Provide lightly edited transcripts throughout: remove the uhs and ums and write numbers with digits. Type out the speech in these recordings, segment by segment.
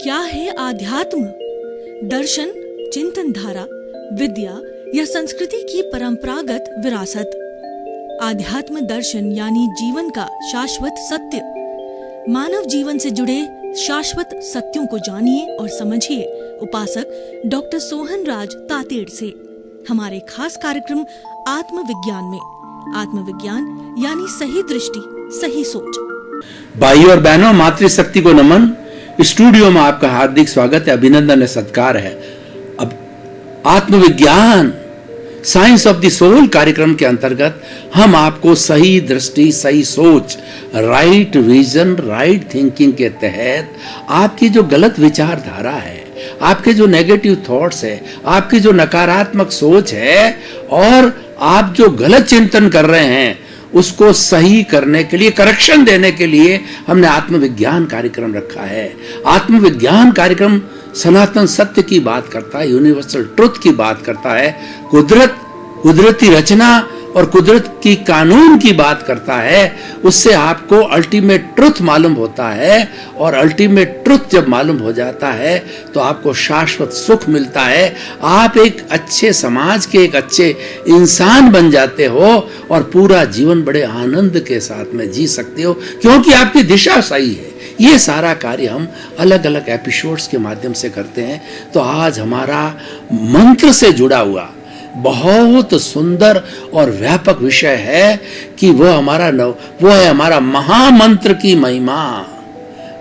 क्या है आध्यात्म? दर्शन, चिंतन धारा, विद्या या संस्कृति की परंपरागत विरासत। आध्यात्म दर्शन यानी जीवन का शाश्वत सत्य। मानव जीवन से जुड़े शाश्वत सत्यों को जानिए और समझिए उपासक डॉक्टर सोहन राज तातेड़ से हमारे खास कार्यक्रम आत्मविज्ञान में। आत्मविज्ञान यानी सही दृष्टि, सही सोच। भाइयों और बहनों, मातृशक्ति को नमन। स्टूडियो में आपका हार्दिक स्वागत है, अभिनंदन है, सत्कार है। अब आत्मविज्ञान साइंस ऑफ द सोल कार्यक्रम के अंतर्गत हम आपको सही दृष्टि, सही सोच, राइट विजन, राइट थिंकिंग के तहत आपकी जो गलत विचारधारा है, आपके जो नेगेटिव थॉट्स है, आपकी जो नकारात्मक सोच है और आप जो गलत चिंतन कर रहे हैं उसको सही करने के लिए, करेक्शन देने के लिए हमने आत्मविज्ञान कार्यक्रम रखा है। आत्मविज्ञान कार्यक्रम सनातन सत्य की बात करता है, यूनिवर्सल ट्रुथ की बात करता है, कुदरती रचना और कुदरत की कानून की बात करता है। उससे आपको अल्टीमेट ट्रुथ मालूम होता है और अल्टीमेट ट्रुथ जब मालूम हो जाता है तो आपको शाश्वत सुख मिलता है। आप एक अच्छे समाज के एक अच्छे इंसान बन जाते हो और पूरा जीवन बड़े आनंद के साथ में जी सकते हो, क्योंकि आपकी दिशा सही है। ये सारा कार्य हम अलग अलग एपिसोड्स के माध्यम से करते हैं। तो आज हमारा मंत्र से जुड़ा हुआ बहुत सुंदर और व्यापक विषय है कि वो है हमारा महामंत्र की महिमा।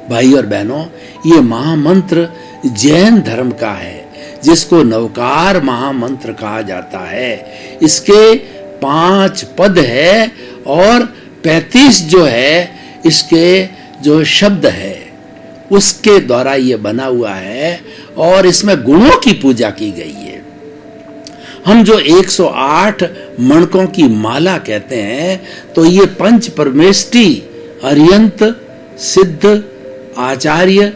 भाई और बहनों, ये महामंत्र जैन धर्म का है, जिसको नवकार महामंत्र कहा जाता है। इसके 5 पद है और 35 जो है इसके जो शब्द है उसके द्वारा ये बना हुआ है और इसमें गुणों की पूजा की गई है। हम जो 108 मणकों की माला कहते हैं, तो ये पंच परमेष्टि, अर्यंत, सिद्ध, आचार्य,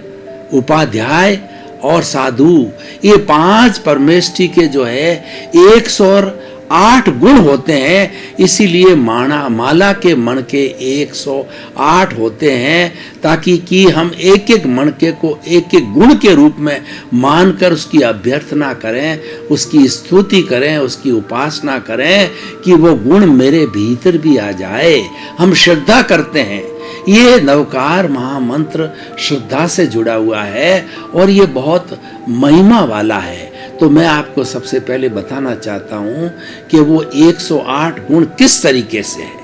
उपाध्याय और साधु, ये 5 परमेष्टि के जो है 108 गुण होते हैं। इसीलिए माला के मणके 108 होते हैं, ताकि कि हम एक एक मणके को एक एक गुण के रूप में मानकर उसकी अभ्यर्थना करें, उसकी स्तुति करें, उसकी उपासना करें कि वो गुण मेरे भीतर भी आ जाए। हम श्रद्धा करते हैं। ये नवकार महामंत्र श्रद्धा से जुड़ा हुआ है और ये बहुत महिमा वाला है। तो मैं आपको सबसे पहले बताना चाहता हूं कि वो 108 गुण किस तरीके से है।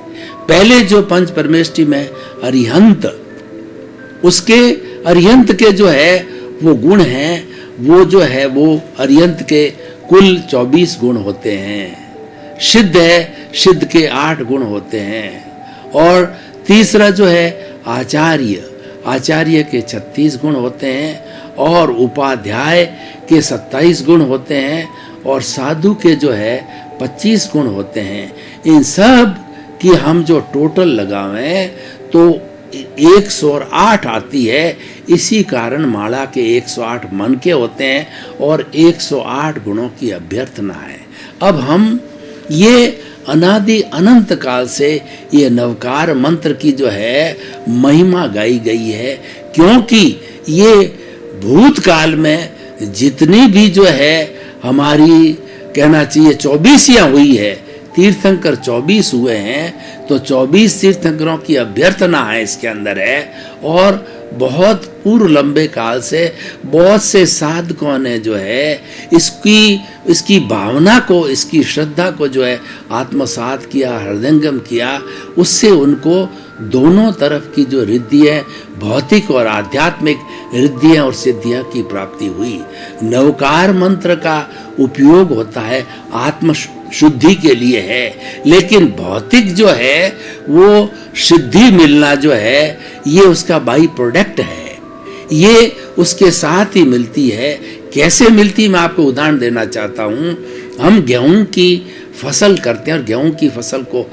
पहले जो पंच परमेष्टि में अरिहंत, उसके अरिहंत के जो है वो गुण हैं, वो जो है वो अरिहंत के कुल 24 गुण होते हैं। सिद्ध है, सिद्ध के 8 गुण होते हैं। और तीसरा जो है आचार्य, आचार्य के 36 गुण होते हैं और उपाध्याय के 27 गुण होते हैं और साधु के जो है 25 गुण होते हैं। इन सब की हम जो टोटल लगावें तो 108 आती है। इसी कारण माला के 108 मनके होते हैं और 108 गुणों की अभ्यर्थना है। अब हम ये अनादि अनंत काल से ये नवकार मंत्र की जो है महिमा गाई गई है, क्योंकि ये भूतकाल में जितनी भी जो है हमारी कहना चाहिए 24 हुई है, तीर्थंकर 24 हुए हैं, तो 24 तीर्थंकरों की अभ्यर्थना है इसके अंदर है। और बहुत पूर्व लंबे काल से बहुत से साधकों ने जो है इसकी भावना को, इसकी श्रद्धा को जो है आत्मसात किया, हृदयंगम किया। उससे उनको दोनों तरफ की जो रिद्धियां, भौतिक और आध्यात्मिक रिद्धियां और सिद्धियां की प्राप्ति हुई। नवकार मंत्र का उपयोग होता है आत्म शुद्धि के लिए है, लेकिन भौतिक जो है वो सिद्धि मिलना जो है ये उसका बाई प्रोडक्ट है, ये उसके साथ ही मिलती है। कैसे मिलती, मैं आपको उदाहरण देना चाहता हूँ। हम गेहूं की फसल करते हैं और गेहूं की फसल को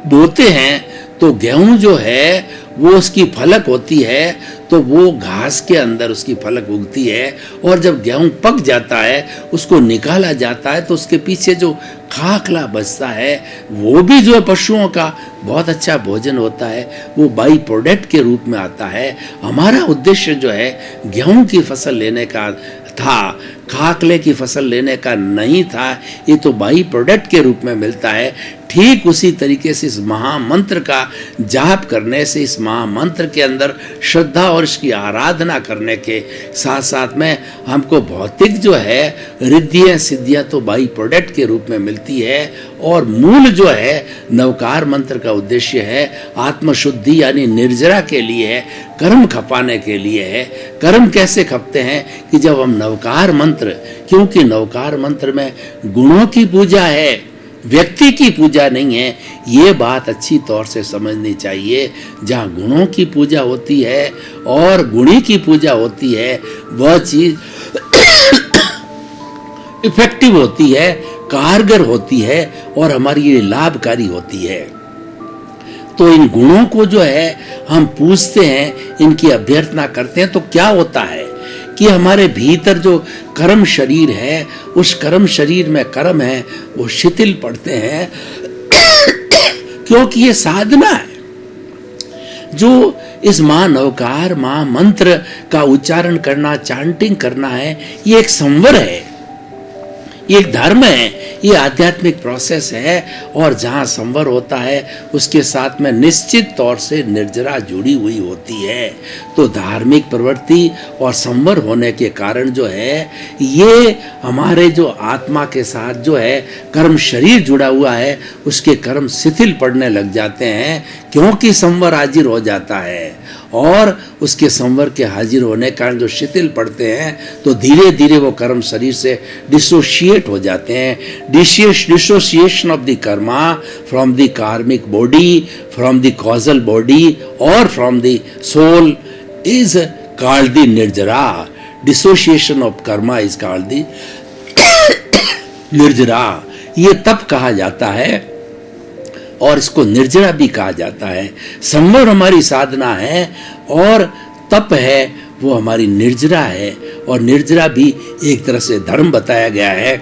बोते हैं तो गेहूं जो है वो उसकी फलक होती है, तो वो घास के अंदर उसकी फलक उगती है, और जब गेहूं पक जाता है उसको निकाला जाता है तो उसके पीछे जो खाखला बचता है वो भी जो पशुओं का बहुत अच्छा भोजन होता है, वो बाई प्रोडक्ट के रूप में आता है। हमारा उद्देश्य जो है गेहूं की फसल लेने का था, खाकले की फसल लेने का नहीं था, ये तो बाई प्रोडक्ट के रूप में मिलता है। ठीक उसी तरीके से इस महामंत्र का जाप करने से, इस महामंत्र के अंदर श्रद्धा और इसकी आराधना करने के साथ साथ में हमको भौतिक जो है रिद्धियाँ सिद्धियाँ तो बाई प्रोडक्ट के रूप में मिलती है, और मूल जो है नवकार मंत्र का उद्देश्य है आत्मशुद्धि यानी निर्जरा के लिए है, कर्म खपाने के लिए है। कर्म कैसे खपते हैं कि जब हम नवकार मंत्र, क्योंकि नवकार मंत्र में गुणों की पूजा है, व्यक्ति की पूजा नहीं है, ये बात अच्छी तौर से समझनी चाहिए। जहाँ गुणों की पूजा होती है और गुणी की पूजा होती है, वह चीज इफेक्टिव होती है, कारगर होती है और हमारे लिए लाभकारी होती है। तो इन गुणों को जो है हम पूछते हैं, इनकी अभ्यर्थना करते हैं, तो क्या होता है कि हमारे भीतर जो कर्म शरीर है, उस कर्म शरीर में कर्म है वो शिथिल पड़ते हैं क्योंकि ये साधना है। जो इस मां नवकार मां मंत्र का उच्चारण करना, चांटिंग करना है, ये एक संवर है, ये एक धर्म है, ये आध्यात्मिक प्रोसेस है। और जहाँ संवर होता है उसके साथ में निश्चित तौर से निर्जरा जुड़ी हुई होती है। तो धार्मिक प्रवृत्ति और संवर होने के कारण जो है ये हमारे जो आत्मा के साथ जो है कर्म शरीर जुड़ा हुआ है, उसके कर्म शिथिल पड़ने लग जाते हैं, क्योंकि संवर हाजिर हो जाता है। और उसके संवर के हाजिर होने के कारण जो शिथिल पड़ते हैं, तो धीरे धीरे वो कर्म शरीर से डिसोशिएट हो जाते हैं। Dissociation of the karma from the karmic body, from the causal body और from the soul is called the nirjara. Dissociation of karma is called the nirjara. ये तब कहा जाता है और इसको निर्जरा भी कहा जाता है। संवर हमारी साधना है और तप है वो हमारी निर्जरा है। और निर्जरा भी एक तरह से धर्म बताया गया है,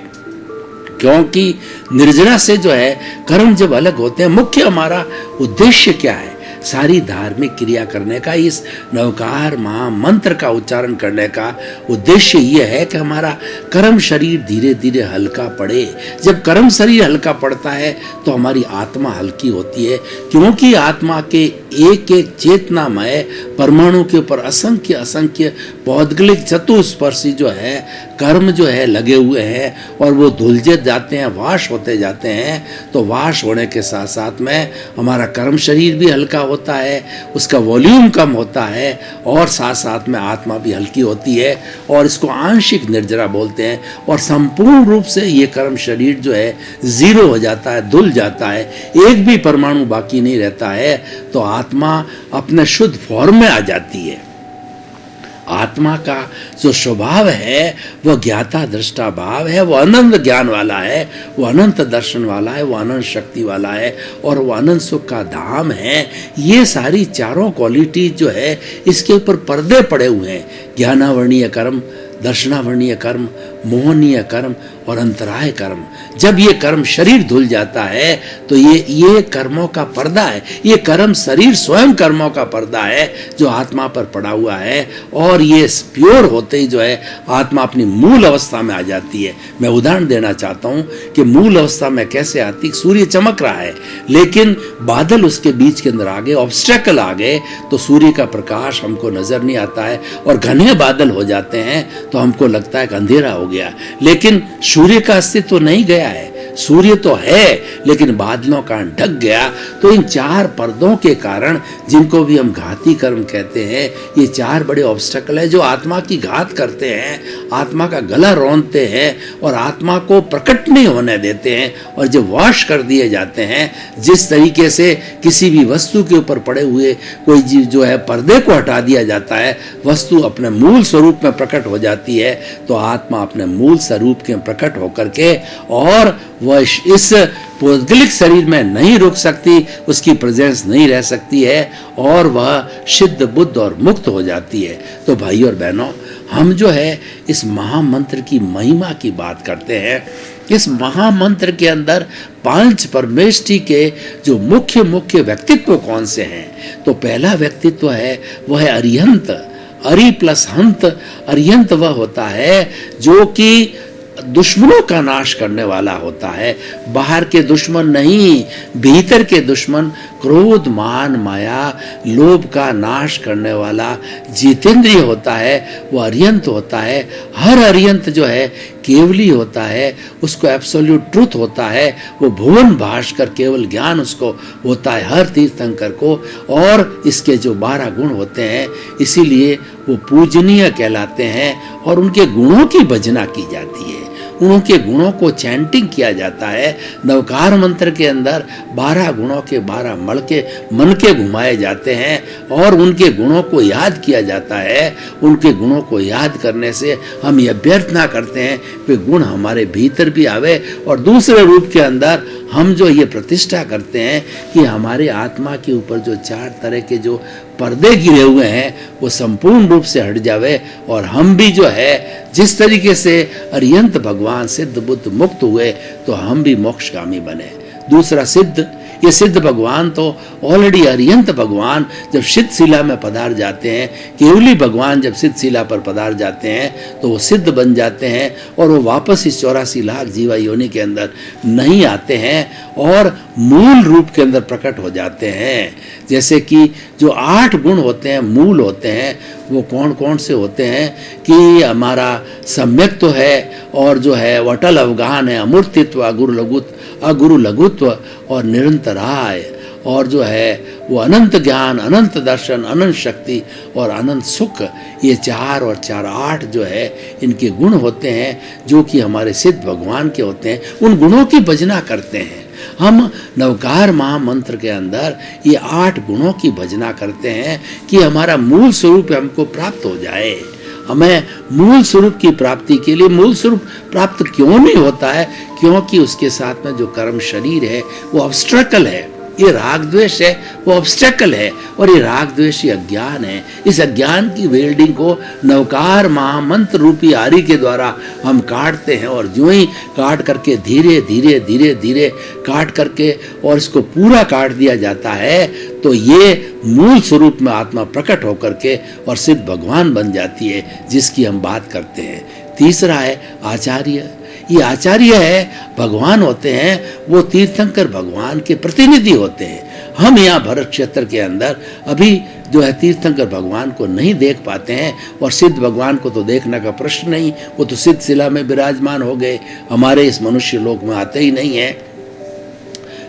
क्योंकि निर्जरा से जो है कर्म जब अलग होते हैं, मुख्य हमारा उद्देश्य क्या है, सारी धार्मिक क्रिया करने का, इस नवकार महामंत्र का उच्चारण करने का उद्देश्य यह है कि हमारा कर्म शरीर धीरे धीरे हल्का पड़े। जब कर्म शरीर हल्का पड़ता है तो हमारी आत्मा हल्की होती है, क्योंकि आत्मा के एक एक चेतनामय परमाणु के ऊपर असंख्य असंख्य पौद्गलिक चतुस्पर्शी जो है कर्म जो है लगे हुए हैं, और वो धुलझे जाते हैं, वाश होते जाते हैं। तो वाश होने के साथ साथ में हमारा कर्म शरीर भी हल्का होता है, उसका वॉल्यूम कम होता है, और साथ साथ में आत्मा भी हल्की होती है, और इसको आंशिक निर्जरा बोलते हैं। और संपूर्ण रूप से ये कर्म शरीर जो है जीरो हो जाता है, धुल जाता है, एक भी परमाणु बाकी नहीं रहता है। तो आत्मा अपने शुद्ध फॉर्म में आ जाती है। आत्मा का जो स्वभाव है वह ज्ञाता दृष्टा भाव है, वो अनंत ज्ञान वाला है, वो अनंत दर्शन वाला है, वो अनंत शक्ति वाला है, और वो अनंत सुख का धाम है। ये सारी चारों क्वालिटी जो है इसके ऊपर पर्दे पड़े हुए हैं, ज्ञानावर्णीय कर्म, दर्शनावर्णीय कर्म, मोहनीय कर्म और अंतराय कर्म। जब ये कर्म शरीर धुल जाता है तो ये कर्मों का पर्दा है, ये कर्म शरीर स्वयं कर्मों का पर्दा है जो आत्मा पर पड़ा हुआ है, और ये प्योर होते ही जो है आत्मा अपनी मूल अवस्था में आ जाती है। मैं उदाहरण देना चाहता हूँ कि मूल अवस्था में कैसे आती। सूर्य चमक रहा है लेकिन बादल उसके बीच के अंदर आ गए, ऑब्स्टेकल आ गए, तो सूर्य का प्रकाश हमको नजर नहीं आता है और घने बादल हो जाते हैं, तो हमको लगता है कि अंधेरा हो गया। लेकिन सूर्य का अस्तित्व तो नहीं गया है, सूर्य तो है लेकिन बादलों का ढक गया। तो इन चार पर्दों के कारण, जिनको भी हम घाती कर्म कहते हैं, ये चार बड़े ऑब्स्टेकल है जो आत्मा की घात करते हैं, आत्मा का गला रौंदते हैं और आत्मा को प्रकट नहीं होने देते हैं। और जब वॉश कर दिए जाते हैं, जिस तरीके से किसी भी वस्तु के ऊपर पड़े हुए कोई जीव जो है पर्दे को हटा दिया जाता है, वस्तु अपने मूल स्वरूप में प्रकट हो जाती है। तो आत्मा अपने मूल स्वरूप के प्रकट होकर के और वह इस पौद्गलिक शरीर में नहीं रुक सकती, उसकी प्रेजेंस नहीं रह सकती है और वह सिद्ध बुद्ध और मुक्त हो जाती है। तो भाई और बहनों, हम जो है इस महामंत्र की महिमा की बात करते हैं। इस महामंत्र के अंदर पांच परमेष्ठी के जो मुख्य मुख्य व्यक्तित्व कौन से हैं? तो पहला व्यक्तित्व है वह है अरिहंत। अरि प्लस हंत। अरिहंत वह होता है जो कि दुश्मनों का नाश करने वाला होता है। बाहर के दुश्मन नहीं, भीतर के दुश्मन, क्रोध मान माया लोभ का नाश करने वाला जितेंद्रिय होता है, वो अरिहंत होता है। हर अरिहंत जो है केवली होता है, उसको एब्सोल्यूट ट्रुथ होता है, वो भुवन भास्कर केवल ज्ञान उसको होता है हर तीर्थंकर को। और इसके जो 12 गुण होते हैं, इसीलिए वो पूजनीय कहलाते हैं और उनके गुणों की भजना की जाती है, उनके गुणों को चैंटिंग किया जाता है। नवकार मंत्र के अंदर 12 गुणों के 12 मन के घुमाए जाते हैं और उनके गुणों को याद किया जाता है। उनके गुणों को याद करने से हम ये अभ्यर्थना करते हैं कि गुण हमारे भीतर भी आवे, और दूसरे रूप के अंदर हम जो ये प्रतिष्ठा करते हैं कि हमारे आत्मा के ऊपर जो 4 तरह के जो पर्दे गिरे हुए हैं वो संपूर्ण रूप से हट जावे और हम भी जो है जिस तरीके से अरिहंत भगवान सिद्ध बुद्ध मुक्त हुए तो हम भी मोक्षगामी बने। दूसरा सिद्ध, ये सिद्ध भगवान तो ऑलरेडी अरिहंत भगवान जब सिद्ध शिला में पधार जाते हैं, केवली भगवान जब सिद्ध शिला पर पधार जाते हैं तो वो सिद्ध बन जाते हैं और वो वापस इस 84 लाख जीवा योनि के अंदर नहीं आते हैं और मूल रूप के अंदर प्रकट हो जाते हैं। जैसे कि जो 8 गुण होते हैं, मूल होते हैं, वो कौन कौन से होते हैं कि हमारा सम्यक तो है और जो है वटल अवगान है, अमूर्तित्व, अगुरु लघुत्व और निरंतराय, और जो है वो अनंत ज्ञान, अनंत दर्शन, अनंत शक्ति और अनंत सुख। ये 4 और 4 8 जो है इनके गुण होते हैं जो कि हमारे सिद्ध भगवान के होते हैं। उन गुणों की भजना करते हैं हम। नवकार महामंत्र के अंदर ये 8 गुणों की भजना करते हैं कि हमारा मूल स्वरूप हमको प्राप्त हो जाए। हमें मूल स्वरूप की प्राप्ति के लिए, मूल स्वरूप प्राप्त क्यों नहीं होता है? क्योंकि उसके साथ में जो कर्म शरीर है वो ऑब्स्ट्रकल है, ये राग द्वेष है, वो ऑब्स्टेकल है, और ये राग द्वेष ये अज्ञान है। इस अज्ञान की वेल्डिंग को नवकार महामंत्र रूपी आरी के द्वारा हम काटते हैं, और जो ही काट करके धीरे धीरे धीरे धीरे काट करके और इसको पूरा काट दिया जाता है तो ये मूल स्वरूप में आत्मा प्रकट होकर के और सिद्ध भगवान बन जाती है, जिसकी हम बात करते हैं। तीसरा है आचार्य। ये आचार्य है, भगवान होते हैं, वो तीर्थंकर भगवान के प्रतिनिधि होते हैं। हम यहाँ भरत क्षेत्र के अंदर अभी जो है तीर्थंकर भगवान को नहीं देख पाते हैं, और सिद्ध भगवान को तो देखने का प्रश्न नहीं, वो तो सिद्ध शिला में विराजमान हो गए, हमारे इस मनुष्य लोक में आते ही नहीं है।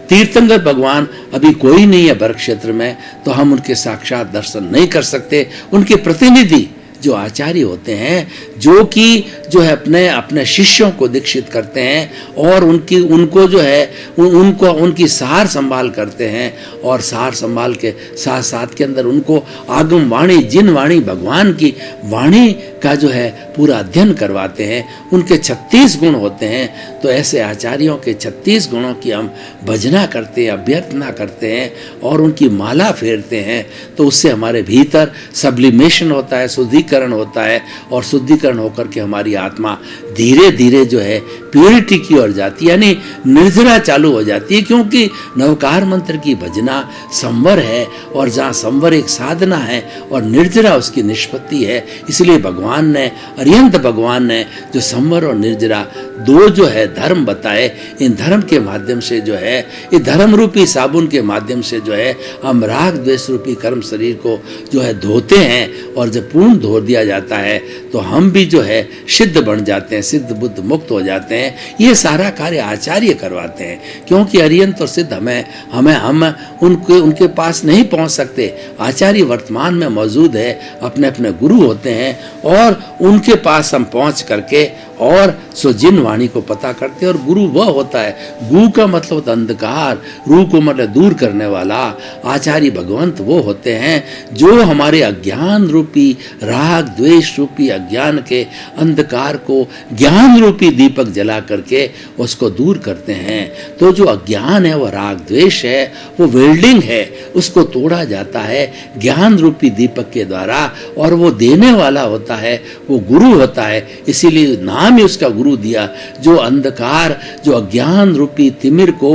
तीर्थंकर भगवान अभी कोई नहीं है भरत क्षेत्र में, तो हम उनके साक्षात दर्शन नहीं कर सकते। उनके प्रतिनिधि जो आचार्य होते हैं, जो कि जो है अपने अपने शिष्यों को दीक्षित करते हैं और उनको जो है उनको उनकी सार संभाल करते हैं, और सार संभाल के साथ साथ के अंदर उनको आगम वाणी, जिन वाणी भगवान की वाणी का जो है पूरा अध्ययन करवाते हैं। उनके 36 गुण होते हैं, तो ऐसे आचार्यों के 36 गुणों की हम भजना करते हैं, अभ्यर्थना करते हैं और उनकी माला फेरते हैं, तो उससे हमारे भीतर सब्लिमेशन होता है, शुद्धिकरण होता है, और शुद्धिकरण होकर के हमारी आत्मा धीरे धीरे जो है प्योरिटी की ओर जाती है, यानी निर्जरा चालू हो जाती है। क्योंकि नवकार मंत्र की भजना संवर है, और जहाँ संवर एक साधना है और निर्जरा उसकी निष्पत्ति है, इसलिए भगवान ने, अरिहंत भगवान ने जो संवर और निर्जरा 2 जो है धर्म बताए, इन धर्म के माध्यम से जो है, ये धर्म रूपी साबुन के माध्यम से जो है हम राग द्वेष रूपी कर्म शरीर को जो है धोते हैं, और जब पूर्ण धो दिया जाता है तो हम भी जो है सिद्ध बन जाते हैं, सिद्ध बुद्ध मुक्त हो जाते हैं। ये सारा कार्य आचार्य करवाते हैं, क्योंकि अरिहंत और सिद्ध हम उनके पास नहीं पहुंच सकते। आचार्य वर्तमान में मौजूद है, अपने अपने गुरु होते हैं, और उनके पास हम पहुंच करके और सो जिन वाणी को पता करते हैं। और गुरु वह होता है, गु का मतलब होता अंधकार, रू को मतलब दूर करने वाला। आचार्य भगवंत वो होते हैं जो हमारे अज्ञान रूपी राग द्वेष रूपी अज्ञान के अंधकार को ज्ञान रूपी दीपक जला करके उसको दूर करते हैं। तो जो अज्ञान है, वो राग द्वेष है, वो वेल्डिंग है, उसको तोड़ा जाता है ज्ञान रूपी दीपक के द्वारा। और वो देने वाला होता है, वो गुरु होता है। इसीलिए नाम ही उसका गुरु दिया। जो अंधकार, जो अज्ञान रूपी तिमिर को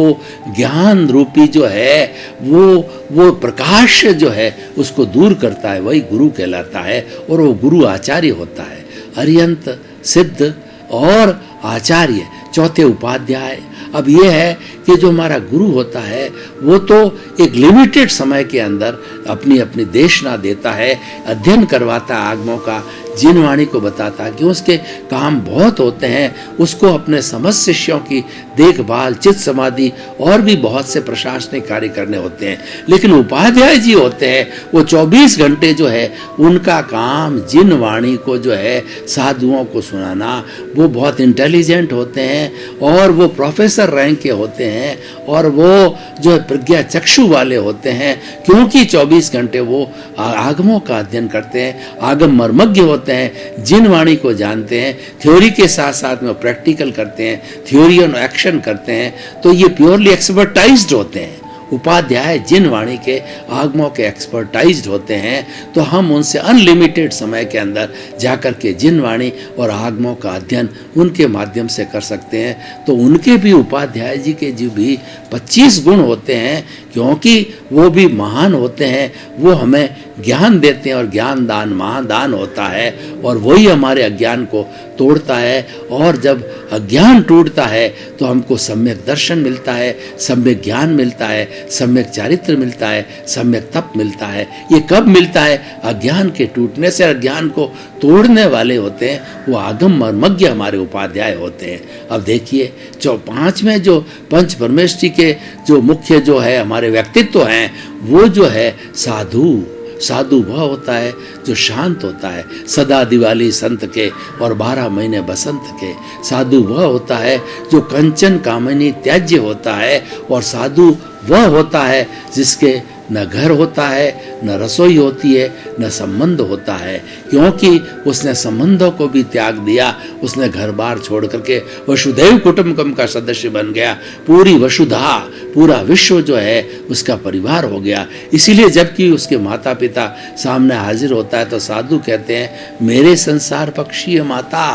ज्ञान रूपी जो है वो प्रकाश जो है उसको दूर करता है, वही गुरु कहलाता है। और वो गुरु आचार्य होता है। अरिहंत, सिद्ध और आचार्य चौथे उपाध्याय। अब ये है कि जो हमारा गुरु होता है वो तो एक लिमिटेड समय के अंदर अपनी अपनी देशना देता है, अध्ययन करवाता है आगमों का, जिन वाणी को बताता है कि उसके काम बहुत होते हैं। उसको अपने समस्त शिष्यों की देखभाल, चित्त समाधि और भी बहुत से प्रशासनिक कार्य करने होते हैं। लेकिन उपाध्याय जी होते हैं, वो 24 घंटे जो है उनका काम जिन वाणी को जो है साधुओं को सुनाना। वो बहुत इंटेलिजेंट होते हैं और वो प्रोफेसर रैंक के होते हैं और वो जो है प्रज्ञा चक्षु वाले होते हैं, क्योंकि 24 घंटे वो आगमों का अध्ययन करते हैं, आगम मर्मज्ञ होते हैं, जिन वाणी को जानते हैं, थ्योरी के साथ साथ में प्रैक्टिकल करते हैं, थ्योरी और एक्शन करते हैं। तो ये प्योरली एक्सपर्टाइज्ड होते हैं। उपाध्याय जिन वाणी के आगमों के एक्सपर्टाइज्ड होते हैं। तो हम उनसे अनलिमिटेड समय के अंदर जाकर के जिन वाणी और आगमों का अध्ययन उनके माध्यम से कर सकते हैं। तो उनके भी उपाध्याय जी के जो भी 25 गुण होते हैं, क्योंकि वो भी महान होते हैं, वो हमें ज्ञान देते हैं और ज्ञान दान महादान होता है और वही हमारे अज्ञान को तोड़ता है। और जब अज्ञान टूटता है तो हमको सम्यक दर्शन मिलता है, सम्यक ज्ञान मिलता है, सम्यक चारित्र मिलता है, सम्यक तप मिलता है। ये कब मिलता है? अज्ञान के टूटने से। अज्ञान को तोड़ने वाले होते हैं वो आगम मर्मज्ञ हमारे उपाध्याय होते हैं। अब देखिए 5वें जो पंच परमेष्ठी के जो मुख्य जो है हमारे व्यक्तित्व हैं, वो जो है साधु। साधु वह होता है जो शांत होता है, सदा दिवाली संत के और 12 महीने बसंत के। साधु वह होता है जो कंचन कामनी त्याज्य होता है। और साधु वह होता है जिसके न घर होता है, न रसोई होती है, न संबंध होता है, क्योंकि उसने संबंधों को भी त्याग दिया। उसने घर बार छोड़ करके वसुधैव कुटुंबकम का सदस्य बन गया। पूरी वसुधा, पूरा विश्व जो है उसका परिवार हो गया। इसीलिए जबकि उसके माता पिता सामने हाजिर होता है तो साधु कहते हैं, मेरे संसार पक्षीय माता,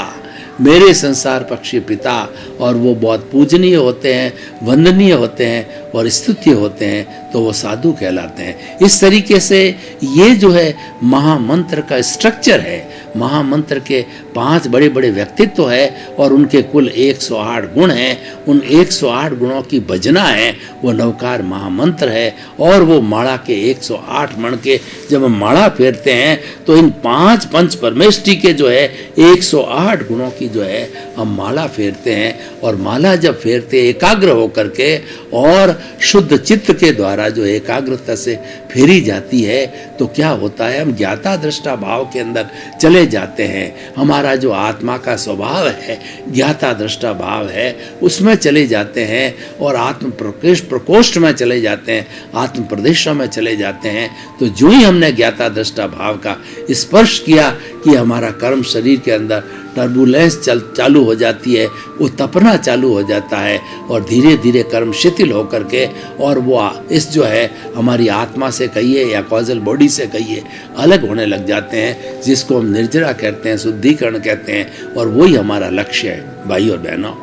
मेरे संसार पक्षी पिता। और वो बहुत पूजनीय होते हैं, वंदनीय होते हैं और स्तुत्य होते हैं, तो वो साधु कहलाते हैं। इस तरीके से ये जो है महामंत्र का स्ट्रक्चर है। महामंत्र के 5 बड़े बड़े व्यक्तित्व है और उनके कुल 108 गुण हैं। उन 108 गुणों की भजना है, वो नवकार महामंत्र है। और वो माला के 108 मण के जब हम माला फेरते हैं तो इन 5 पंच परमेष्ठी के जो है 108 गुणों की जो है हम माला फेरते हैं। और माला जब फेरते एकाग्र होकर के और शुद्ध चित्त के द्वारा जो एकाग्रता से फेरी जाती है, तो क्या होता है, हम ज्ञाता दृष्टा भाव के अंदर चले जाते हैं। हमारा जो आत्मा का स्वभाव है, ज्ञाता दृष्टा भाव है, उसमें चले जाते हैं और आत्म प्रकोष्ठ में चले जाते हैं, आत्म प्रदेशों में चले जाते हैं। तो जो ही हमने ज्ञाता दृष्टा भाव का स्पर्श किया कि हमारा कर्म शरीर के अंदर टर्बुलेंस चालू हो जाती है, वो तपना चालू हो जाता है और धीरे धीरे कर्म शिथिल होकर के और वो इस जो है हमारी आत्मा से कहिए या कॉजल बॉडी से कहिए अलग होने लग जाते हैं, जिसको हम निर्जरा कहते हैं, शुद्धिकरण कहते हैं। और वही हमारा लक्ष्य है। भाई और बहनों,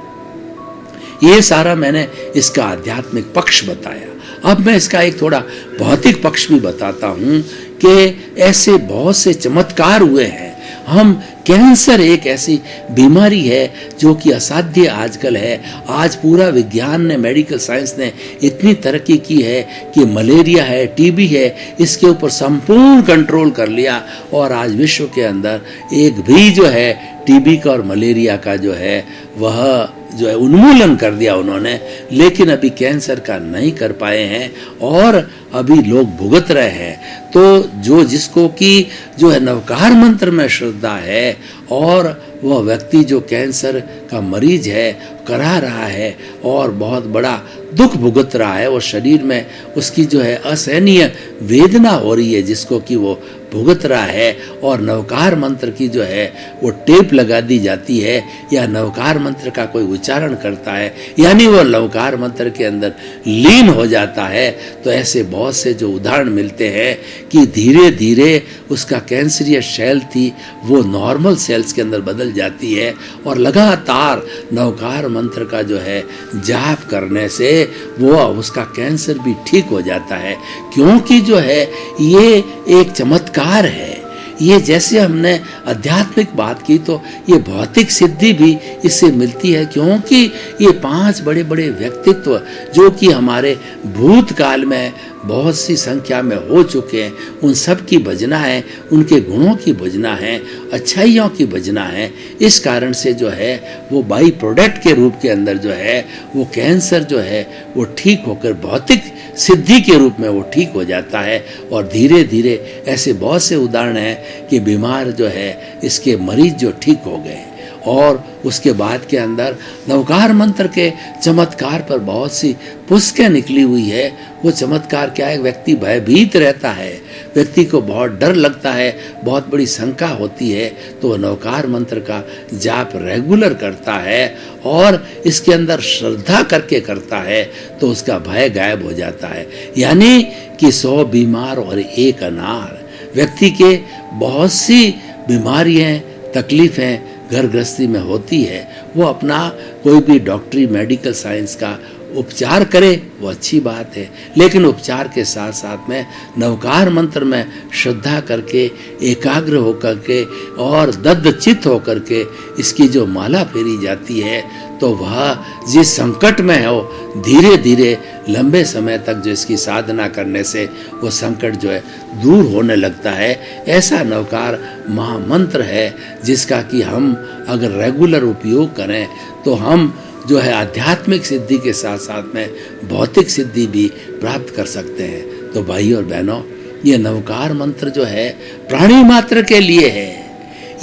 ये सारा मैंने इसका आध्यात्मिक पक्ष बताया। अब मैं इसका एक थोड़ा भौतिक पक्ष भी बताता हूँ कि ऐसे बहुत से चमत्कार हुए हैं। हम कैंसर एक ऐसी बीमारी है जो कि असाध्य आजकल है। आज पूरा विज्ञान ने, मेडिकल साइंस ने इतनी तरक्की की है कि मलेरिया है, टीबी है, इसके ऊपर संपूर्ण कंट्रोल कर लिया। और आज विश्व के अंदर एक भी जो है टीबी का और मलेरिया का जो है वह जो है उन्मूलन कर दिया उन्होंने, लेकिन अभी कैंसर का नहीं कर पाए हैं और अभी लोग भुगत रहे हैं। तो जो जिसको कि जो है नवकार मंत्र में श्रद्धा है और वह व्यक्ति जो कैंसर का मरीज है, करा रहा है और बहुत बड़ा दुख भुगत रहा है, वो शरीर में उसकी जो है असहनीय वेदना हो रही है जिसको कि वो भुगत रहा है, और नवकार मंत्र की जो है वो टेप लगा दी जाती है या नवकार मंत्र का कोई उच्चारण करता है, यानी वो नवकार मंत्र के अंदर लीन हो जाता है। तो ऐसे बहुत से जो उदाहरण मिलते हैं कि धीरे धीरे उसका कैंसरियस सेल थी वो नॉर्मल सेल्स के अंदर बदल जाती है, और लगातार नवकार मंत्र का जो है जाप करने से वो उसका कैंसर भी ठीक हो जाता है। क्योंकि जो है ये एक चमत्कार है। ये जैसे हमने आध्यात्मिक बात की तो ये भौतिक सिद्धि भी इससे मिलती है, क्योंकि ये 5 बड़े बड़े व्यक्तित्व जो कि हमारे भूतकाल में बहुत सी संख्या में हो चुके हैं, उन सब की भजना है, उनके गुणों की भजना है, अच्छाइयों की भजना है। इस कारण से जो है वो बाई प्रोडक्ट के रूप के अंदर जो है वो कैंसर जो है वो ठीक होकर भौतिक सिद्धि के रूप में वो ठीक हो जाता है। और धीरे धीरे ऐसे बहुत से उदाहरण हैं कि बीमार जो है इसके मरीज जो ठीक हो गए, और उसके बाद के अंदर नवकार मंत्र के चमत्कार पर बहुत सी पुस्तकें निकली हुई है। वो चमत्कार क्या है, व्यक्ति भयभीत रहता है, व्यक्ति को बहुत डर लगता है, बहुत बड़ी शंका होती है, तो नवकार मंत्र का जाप रेगुलर करता है और इसके अंदर श्रद्धा करके करता है तो उसका भय गायब हो जाता है। यानी कि 100 बीमार और 1 अनार। व्यक्ति के बहुत सी बीमारियां तकलीफें घर गृहस्थी में होती है, वो अपना कोई भी डॉक्टरी मेडिकल साइंस का उपचार करे वो अच्छी बात है, लेकिन उपचार के साथ साथ में नवकार मंत्र में श्रद्धा करके एकाग्र होकर के और दद्दचित्त होकर के इसकी जो माला फेरी जाती है तो वह जिस संकट में हो धीरे धीरे लंबे समय तक जो इसकी साधना करने से वो संकट जो है दूर होने लगता है। ऐसा नवकार महामंत्र है जिसका कि हम अगर रेगुलर उपयोग करें तो हम जो है आध्यात्मिक सिद्धि के साथ साथ में भौतिक सिद्धि भी प्राप्त कर सकते हैं। तो भाई और बहनों, ये नवकार मंत्र जो है प्राणी मात्र के लिए है।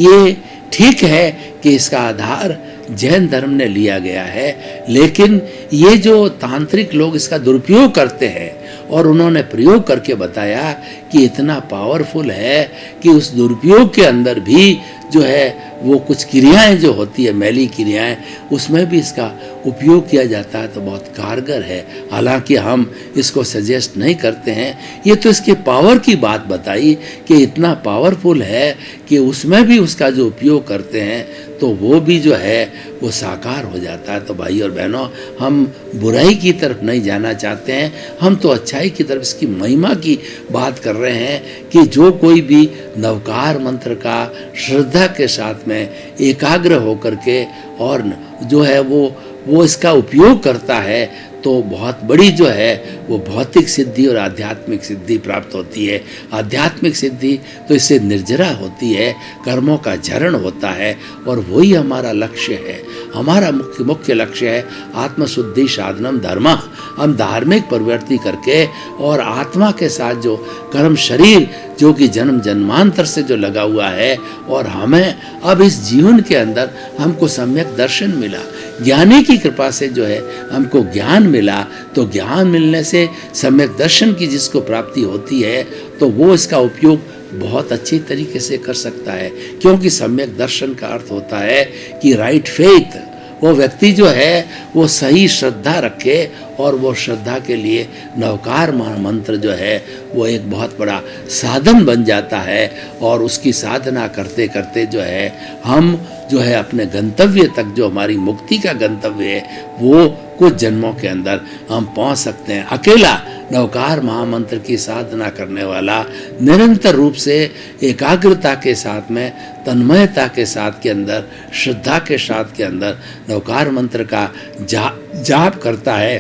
ये ठीक है कि इसका आधार जैन धर्म ने लिया गया है, लेकिन ये जो तांत्रिक लोग इसका दुरुपयोग करते हैं और उन्होंने प्रयोग करके बताया कि इतना पावरफुल है कि उस दुरुपयोग के अंदर भी जो है वो कुछ क्रियाएं जो होती है, मैली क्रियाएं, उसमें भी इसका उपयोग किया जाता है तो बहुत कारगर है। हालांकि हम इसको सजेस्ट नहीं करते हैं, ये तो इसके पावर की बात बताई कि इतना पावरफुल है कि उसमें भी उसका जो उपयोग करते हैं तो वो भी जो है वो साकार हो जाता है। तो भाई और बहनों, हम बुराई की तरफ नहीं जाना चाहते हैं, हम तो अच्छाई की तरफ, इसकी महिमा की बात कर रहे हैं कि जो कोई भी नवकार मंत्र का श्रद्धा के साथ में एकाग्र होकर के और जो है वो इसका उपयोग करता है तो बहुत बड़ी जो है वो भौतिक सिद्धि और आध्यात्मिक सिद्धि प्राप्त होती है। आध्यात्मिक सिद्धि तो इससे निर्जरा होती है, कर्मों का झरण होता है, और वही हमारा लक्ष्य है। हमारा मुख्य लक्ष्य है आत्मशुद्धि साधनम धर्म। हम धार्मिक प्रवृत्ति करके और आत्मा के साथ जो कर्म शरीर जो कि जन्म जन्मांतर से जो लगा हुआ है, और हमें अब इस जीवन के अंदर हमको सम्यक दर्शन मिला, ज्ञानी की कृपा से जो है हमको ज्ञान मिला, तो ज्ञान मिलने से सम्यक दर्शन की जिसको प्राप्ति होती है तो वो इसका उपयोग बहुत अच्छी तरीके से कर सकता है। क्योंकि सम्यक दर्शन का अर्थ होता है कि राइट फेथ, वो व्यक्ति जो है वो सही श्रद्धा रखे, और वो श्रद्धा के लिए नवकार मंत्र जो है वो एक बहुत बड़ा साधन बन जाता है, और उसकी साधना करते करते जो है हम जो है अपने गंतव्य तक, जो हमारी मुक्ति का गंतव्य है, वो कुछ जन्मों के अंदर हम पहुंच सकते हैं। अकेला नवकार महामंत्र की साधना करने वाला निरंतर रूप से एकाग्रता के साथ में, तन्मयता के साथ के अंदर, श्रद्धा के साथ के अंदर नवकार मंत्र का जाप करता है।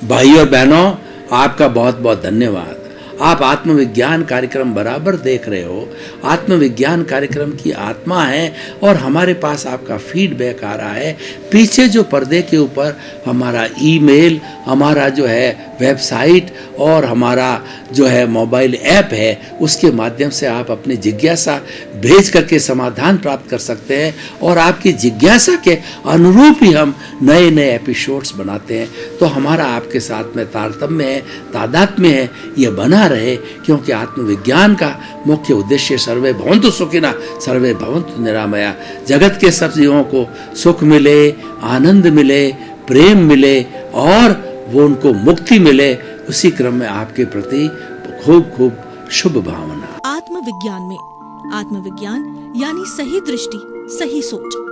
भाई और बहनों, आपका बहुत बहुत धन्यवाद। आप आत्मविज्ञान कार्यक्रम बराबर देख रहे हो। आत्मविज्ञान कार्यक्रम की आत्मा है और हमारे पास आपका फीडबैक आ रहा है। पीछे जो पर्दे के ऊपर हमारा ईमेल, हमारा जो है वेबसाइट और हमारा जो है मोबाइल ऐप है, उसके माध्यम से आप अपनी जिज्ञासा भेज करके समाधान प्राप्त कर सकते हैं और आपकी जिज्ञासा के अनुरूप ही हम नए नए एपिसोड्स बनाते हैं। तो हमारा आपके साथ में तारतम्य है, तादात्म्य है, ये बना रहे, क्योंकि आत्मविज्ञान का मुख्य उद्देश्य सर्वे भवन्तु सुखिनः सर्वे भवन्तु निरामया, जगत के सब जीवों को सुख मिले, आनंद मिले, प्रेम मिले और वो उनको मुक्ति मिले। उसी क्रम में आपके प्रति खूब खूब शुभ भावना। आत्मविज्ञान में आत्मविज्ञान यानी सही दृष्टि, सही सोच।